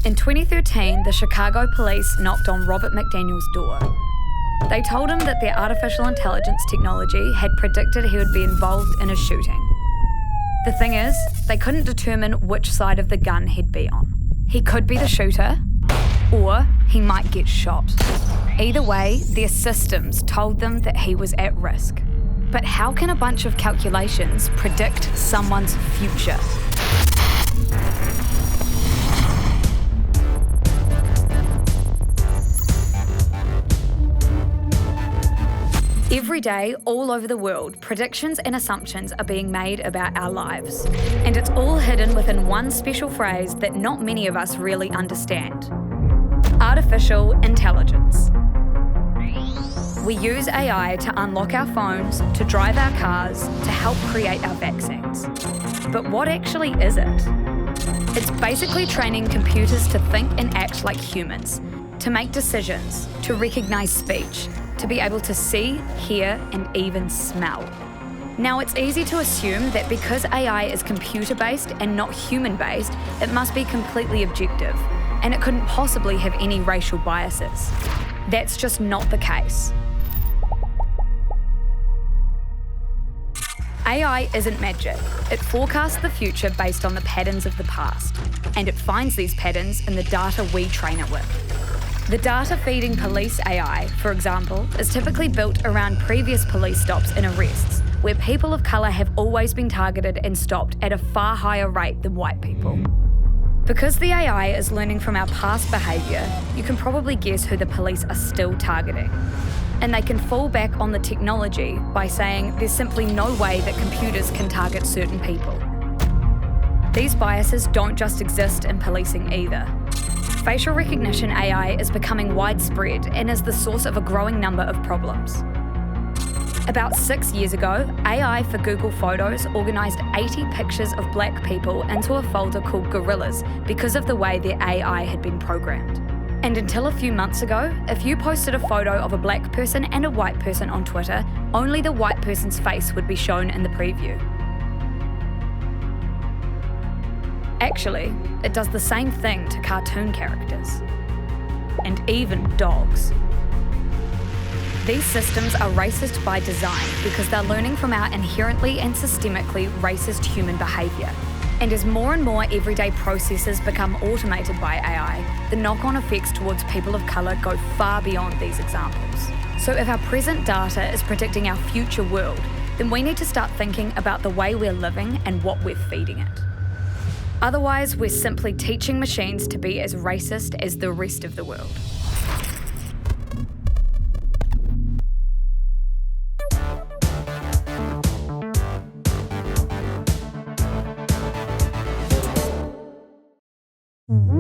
In 2013, the Chicago police knocked on Robert McDaniel's door. They told him that their artificial intelligence technology had predicted he would be involved in a shooting. The thing is, they couldn't determine which side of the gun he'd be on. He could be the shooter, or he might get shot. Either way, their systems told them that he was at risk. But how can a bunch of calculations predict someone's future? Every day, all over the world, predictions and assumptions are being made about our lives. And it's all hidden within one special phrase that not many of us really understand: artificial intelligence. We use AI to unlock our phones, to drive our cars, to help create our vaccines. But what actually is it? It's basically training computers to think and act like humans, to make decisions, to recognise speech, to be able to see, hear, and even smell. Now, it's easy to assume that because AI is computer-based and not human-based, it must be completely objective, and it couldn't possibly have any racial biases. That's just not the case. AI isn't magic. It forecasts the future based on the patterns of the past, and it finds these patterns in the data we train it with. The data feeding police AI, for example, is typically built around previous police stops and arrests, where people of colour have always been targeted and stopped at a far higher rate than white people. Because the AI is learning from our past behaviour, you can probably guess who the police are still targeting. And they can fall back on the technology by saying there's simply no way that computers can target certain people. These biases don't just exist in policing either. Facial recognition AI is becoming widespread and is the source of a growing number of problems. About 6 years ago, AI for Google Photos organised 80 pictures of black people into a folder called Gorillas because of the way their AI had been programmed. And until a few months ago, if you posted a photo of a black person and a white person on Twitter, only the white person's face would be shown in the preview. Actually, it does the same thing to cartoon characters. And even dogs. These systems are racist by design because they're learning from our inherently and systemically racist human behaviour. And as more and more everyday processes become automated by AI, the knock-on effects towards people of colour go far beyond these examples. So if our present data is predicting our future world, then we need to start thinking about the way we're living and what we're feeding it. Otherwise, we're simply teaching machines to be as racist as the rest of the world. Mm-hmm.